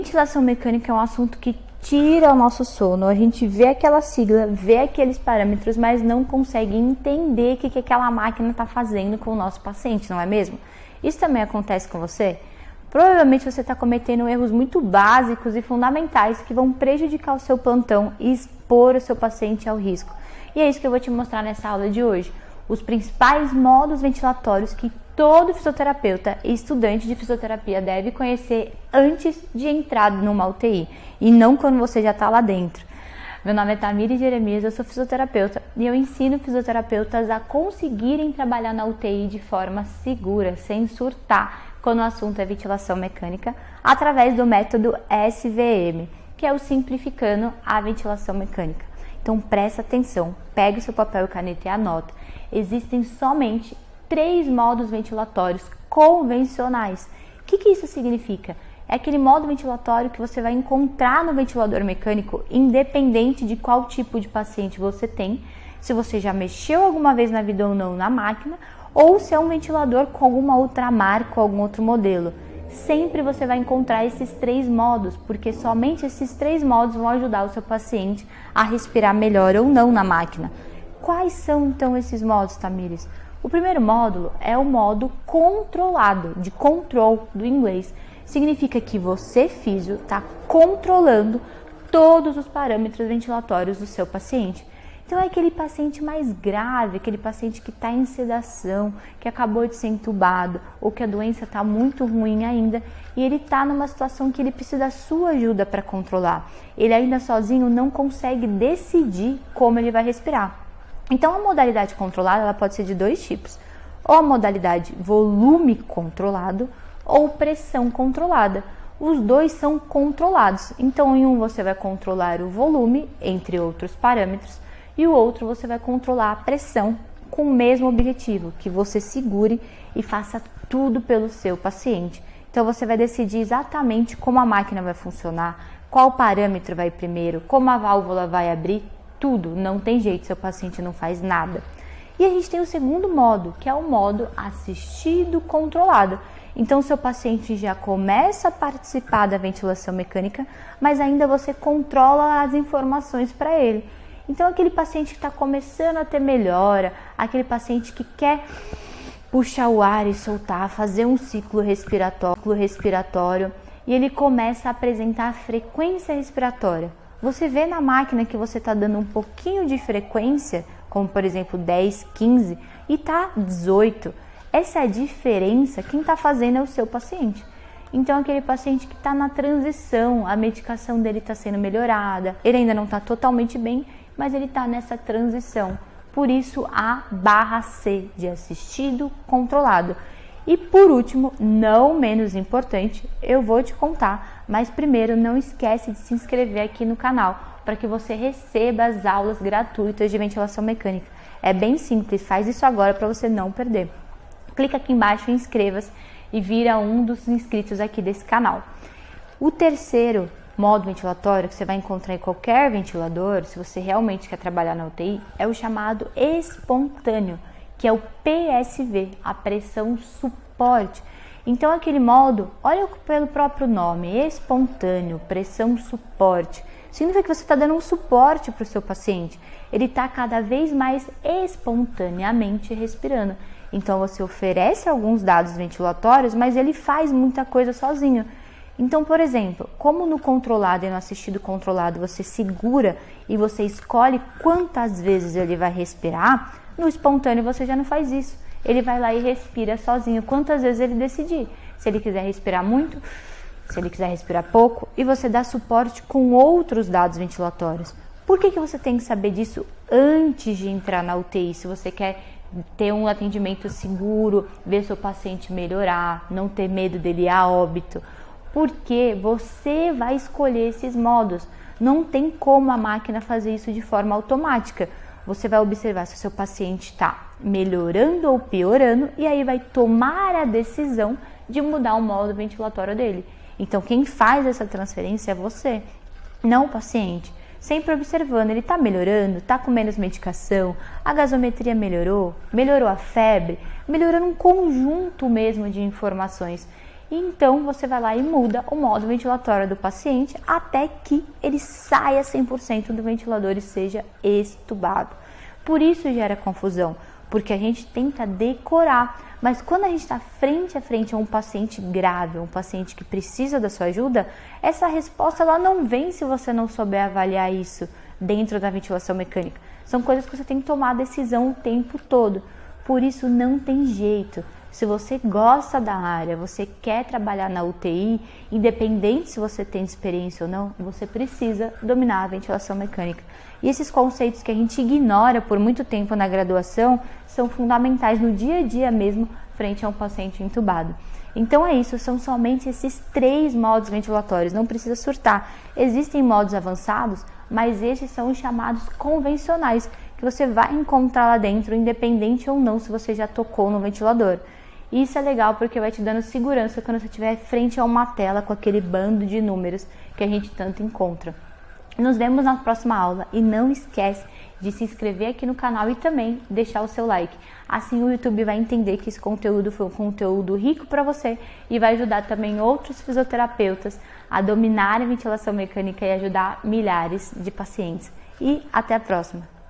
Ventilação mecânica é um assunto que tira o nosso sono. A gente vê aquela sigla, vê aqueles parâmetros, mas não consegue entender o que aquela máquina está fazendo com o nosso paciente, não é mesmo? Isso também acontece com você? Provavelmente você está cometendo erros muito básicos e fundamentais que vão prejudicar o seu plantão e expor o seu paciente ao risco. E é isso que eu vou te mostrar nessa aula de hoje. Os principais modos ventilatórios que todo fisioterapeuta e estudante de fisioterapia deve conhecer antes de entrar numa UTI e não quando você já está lá dentro. Meu nome é Tamires Jeremias, eu sou fisioterapeuta e eu ensino fisioterapeutas a conseguirem trabalhar na UTI de forma segura, sem surtar, quando o assunto é ventilação mecânica, através do método SVM, que é o simplificando a ventilação mecânica. Então presta atenção, pegue o seu papel e caneta e anota. Existem somente 3 modos ventilatórios convencionais. O que isso significa? É aquele modo ventilatório que você vai encontrar no ventilador mecânico, independente de qual tipo de paciente você tem, se você já mexeu alguma vez na vida ou não na máquina, ou se é um ventilador com alguma outra marca ou algum outro modelo. Sempre você vai encontrar esses 3 modos, porque somente esses 3 modos vão ajudar o seu paciente a respirar melhor ou não na máquina. Quais são então esses modos, Tamires? O primeiro módulo é o modo controlado, de control do inglês. Significa que você, físio, está controlando todos os parâmetros ventilatórios do seu paciente. Então é aquele paciente mais grave, aquele paciente que está em sedação, que acabou de ser entubado ou que a doença está muito ruim ainda e ele está numa situação que ele precisa da sua ajuda para controlar. Ele ainda sozinho não consegue decidir como ele vai respirar. Então a modalidade controlada ela pode ser de 2 tipos, ou a modalidade volume controlado ou pressão controlada. Os 2 são controlados, então em um você vai controlar o volume, entre outros parâmetros, e o outro você vai controlar a pressão com o mesmo objetivo, que você segure e faça tudo pelo seu paciente. Então você vai decidir exatamente como a máquina vai funcionar, qual parâmetro vai primeiro, como a válvula vai abrir, tudo, não tem jeito, seu paciente não faz nada. E a gente tem o segundo modo, que é o modo assistido controlado. Então seu paciente já começa a participar da ventilação mecânica, mas ainda você controla as informações para ele. Então aquele paciente que está começando a ter melhora, aquele paciente que quer puxar o ar e soltar, fazer um ciclo respiratório e ele começa a apresentar frequência respiratória. Você vê na máquina que você está dando um pouquinho de frequência, como por exemplo 10, 15 e está 18. Essa é a diferença, quem está fazendo é o seu paciente. Então aquele paciente que está na transição, a medicação dele está sendo melhorada, ele ainda não está totalmente bem, mas ele está nessa transição. Por isso a barra C de assistido controlado. E por último, não menos importante, eu vou te contar, mas primeiro não esquece de se inscrever aqui no canal para que você receba as aulas gratuitas de ventilação mecânica. É bem simples, faz isso agora para você não perder. Clica aqui embaixo e inscreva-se e vira um dos inscritos aqui desse canal. O terceiro modo ventilatório que você vai encontrar em qualquer ventilador, se você realmente quer trabalhar na UTI, é o chamado espontâneo, que é o PSV, a pressão suporte. Então aquele modo, olha pelo próprio nome, espontâneo, pressão suporte, significa que você está dando um suporte para o seu paciente. Ele está cada vez mais espontaneamente respirando. Então você oferece alguns dados ventilatórios, mas ele faz muita coisa sozinho. Então, por exemplo, como no controlado e no assistido controlado você segura e você escolhe quantas vezes ele vai respirar, no espontâneo você já não faz isso. Ele vai lá e respira sozinho quantas vezes ele decidir. Se ele quiser respirar muito, se ele quiser respirar pouco, e você dá suporte com outros dados ventilatórios. Por que você tem que saber disso antes de entrar na UTI? Se você quer ter um atendimento seguro, ver seu paciente melhorar, não ter medo dele ir a óbito. Porque você vai escolher esses modos. Não tem como a máquina fazer isso de forma automática. Você vai observar se o seu paciente está melhorando ou piorando e aí vai tomar a decisão de mudar o modo ventilatório dele. Então quem faz essa transferência é você, não o paciente. Sempre observando, ele está melhorando, está com menos medicação, a gasometria melhorou, melhorou a febre, melhorando um conjunto mesmo de informações. E então você vai lá e muda o modo ventilatório do paciente até que ele saia 100% do ventilador e seja extubado. Por isso gera confusão, porque a gente tenta decorar, mas quando a gente está frente a frente a um paciente grave, um paciente que precisa da sua ajuda, essa resposta ela não vem se você não souber avaliar isso dentro da ventilação mecânica. São coisas que você tem que tomar decisão o tempo todo, por isso não tem jeito. Se você gosta da área, você quer trabalhar na UTI, independente se você tem experiência ou não, você precisa dominar a ventilação mecânica. E esses conceitos que a gente ignora por muito tempo na graduação são fundamentais no dia a dia mesmo, frente a um paciente entubado. Então é isso, são somente esses 3 modos ventilatórios, não precisa surtar. Existem modos avançados, mas esses são os chamados convencionais, que você vai encontrar lá dentro, independente ou não se você já tocou no ventilador. E isso é legal porque vai te dando segurança quando você estiver frente a uma tela com aquele bando de números que a gente tanto encontra. Nos vemos na próxima aula e não esquece de se inscrever aqui no canal e também deixar o seu like. Assim o YouTube vai entender que esse conteúdo foi um conteúdo rico para você e vai ajudar também outros fisioterapeutas a dominar a ventilação mecânica e ajudar milhares de pacientes. E até a próxima!